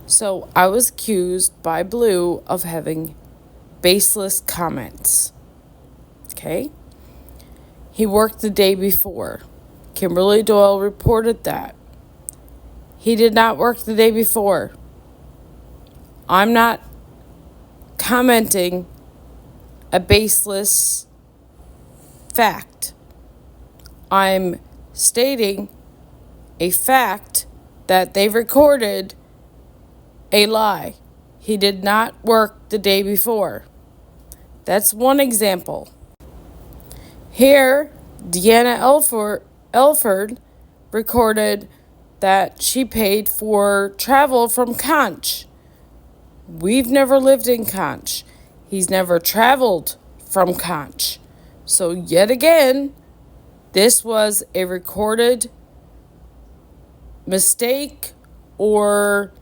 So I was accused by Blue of having baseless comments. Okay? He worked the day before. Kimberly Doyle reported that. He did not work the day before. I'm not commenting a baseless fact. I'm stating a fact that they recorded a lie. He did not work the day before. That's one example. Here, Deanna Elford recorded that she paid for travel from Conch. We've never lived in Conch. He's never traveled from Conch. So yet again, this was a recorded mistake, or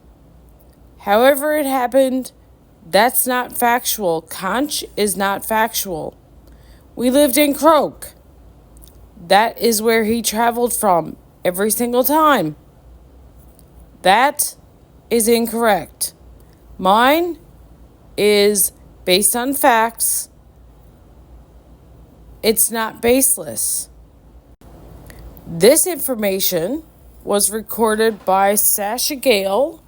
however it happened. That's not factual. Conch is not factual. We lived in Croak. That is where he traveled from every single time. That is incorrect. Mine is based on facts. It's not baseless. This information was recorded by Sasha Gale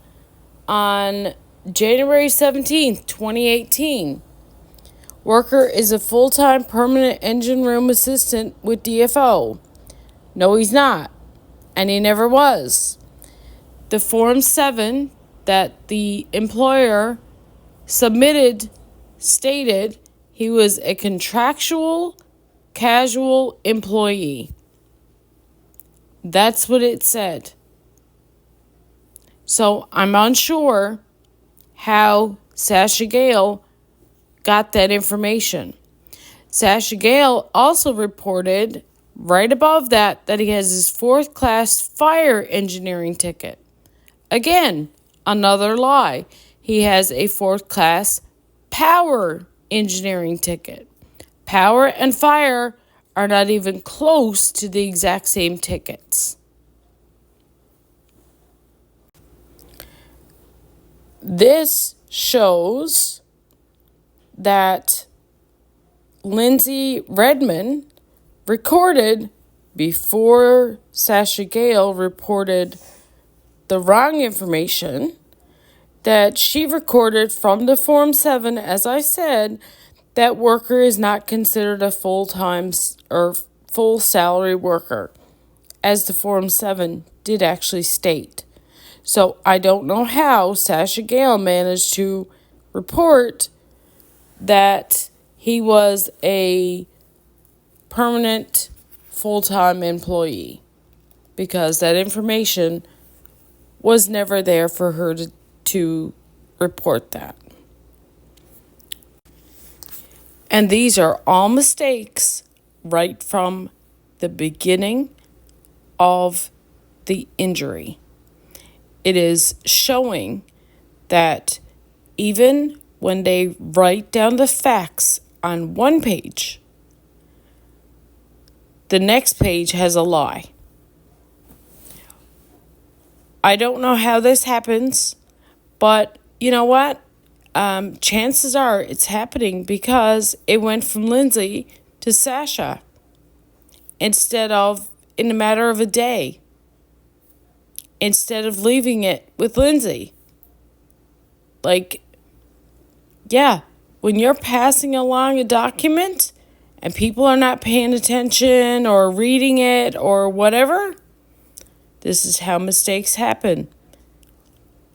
on January 17th, 2018. Worker is a full-time permanent engine room assistant with DFO. No, he's not. And he never was. The Form 7 that the employer submitted stated he was a contractual casual employee. That's what it said. So I'm unsure how Sasha Gale got that information. Sasha Gale also reported right above that he has his 4th class fire engineering ticket. Again, another lie. He has a 4th class power engineering ticket. Power and fire are not even close to the exact same tickets. This shows that Lindsay Redmond recorded before Sasha Gale reported the wrong information, that she recorded from the Form 7, as I said, that worker is not considered a full-time or full salary worker, as the Form 7 did actually state. So I don't know how Sasha Gale managed to report that he was a permanent full-time employee, because that information was never there for her to report that. And these are all mistakes right from the beginning of the injury. It is showing that even when they write down the facts on one page, the next page has a lie. I don't know how this happens, but you know what? Chances are it's happening because it went from Lindsay to Sasha instead of in a matter of a day, instead of leaving it with Lindsay. Like, yeah, when you're passing along a document and people are not paying attention or reading it or whatever, this is how mistakes happen.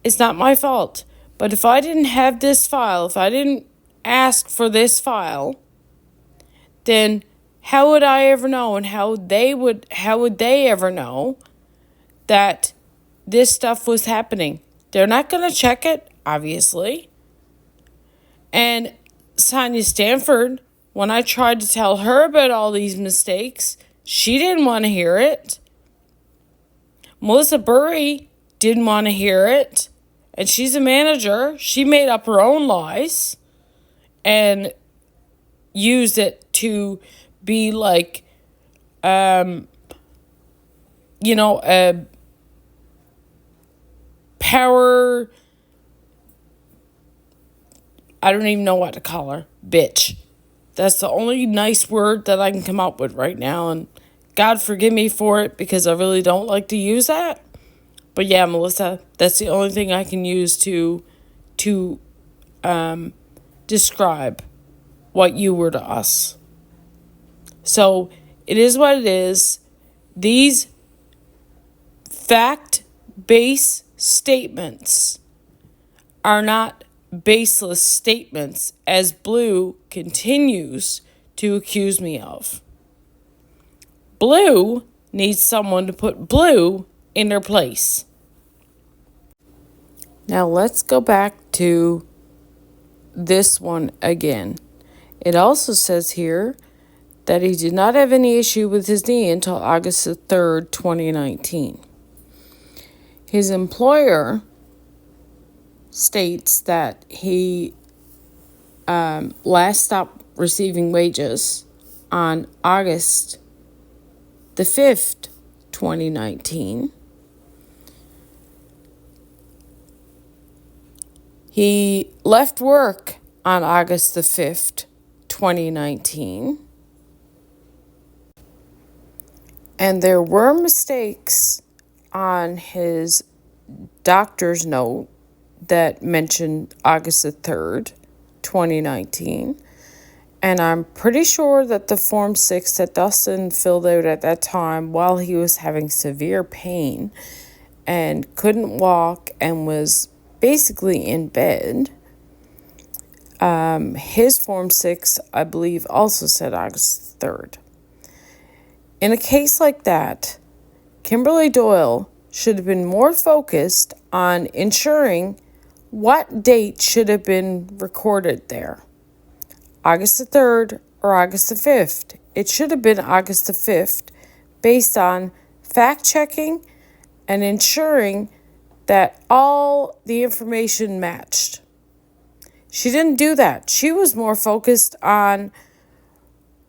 It's not my fault. But if I didn't have this file, if I didn't ask for this file, then how would I ever know, and how would they ever know that this stuff was happening? They're not going to check it, obviously. And Sonia Stanford, when I tried to tell her about all these mistakes, she didn't want to hear it. Melissa Burry didn't want to hear it. And she's a manager. She made up her own lies and used it to be like, a power I don't even know what to call her. Bitch. That's the only nice word that I can come up with right now. And God forgive me for it because I really don't like to use that. But yeah, Melissa, that's the only thing I can use to describe what you were to us. So it is what it is. These fact-based statements are not baseless statements, as Blue continues to accuse me of. Blue needs someone to put Blue in their place. Now let's go back to this one again. It also says here that he did not have any issue with his knee until August the 3rd, 2019. His employer states that he last stopped receiving wages on August the 5th, 2019. He left work on August the 5th, 2019. And there were mistakes on his doctor's note that mentioned August the 3rd, 2019. And I'm pretty sure that the Form 6 that Dustin filled out at that time while he was having severe pain and couldn't walk and was basically in bed, his Form 6, I believe, also said August 3rd. In a case like that, Kimberly Doyle should have been more focused on ensuring what date should have been recorded there. August the 3rd or August the 5th. It should have been August the 5th based on fact-checking and ensuring that all the information matched. She didn't do that. She was more focused on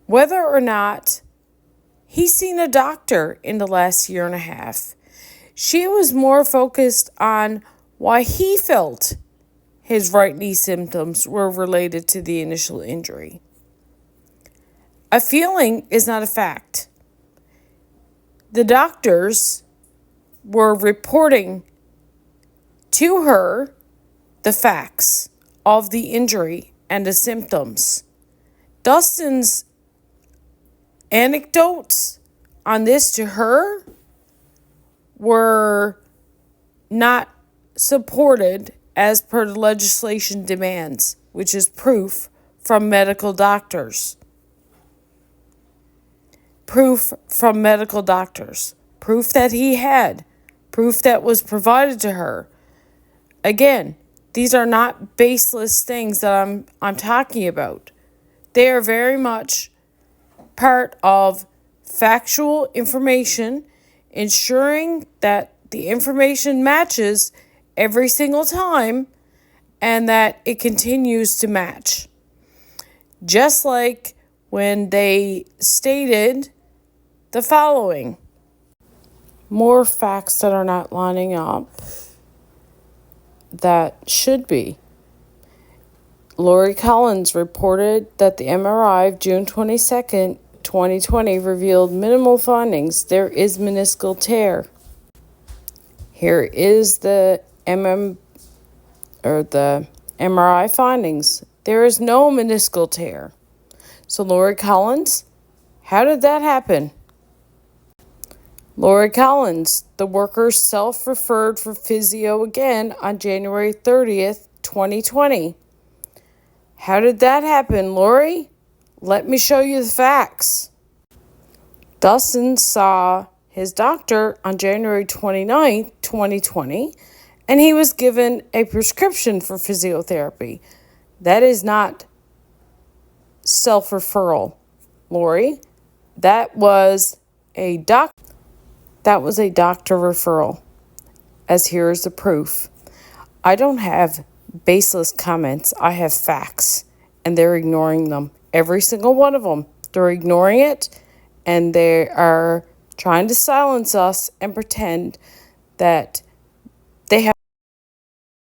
whether or not he's seen a doctor in the last year and a half. She was more focused on why he felt his right knee symptoms were related to the initial injury. A feeling is not a fact. The doctors were reporting to her the facts of the injury and the symptoms. Dustin's anecdotes on this to her were not supported as per the legislation demands, which is proof from medical doctors. Proof from medical doctors. Proof that he had. Proof that was provided to her. Again, these are not baseless things that I'm talking about. They are very much part of factual information, ensuring that the information matches every single time and that it continues to match. Just like when they stated the following. More facts that are not lining up that should be. Lori Collins reported that the MRI of June 22nd, 2020 revealed minimal findings. There is meniscal tear. Here is the MRI findings. There is no meniscal tear. So Lori Collins, how did that happen? Lori Collins, the worker self-referred for physio again on January 30th, 2020. How did that happen, Lori? Let me show you the facts. Dustin saw his doctor on January 29th, 2020, and he was given a prescription for physiotherapy. That is not self-referral, Lori. That was a doctor referral, as here is the proof. I don't have baseless comments. I have facts, and they're ignoring them. Every single one of them. They're ignoring it, and they are trying to silence us and pretend that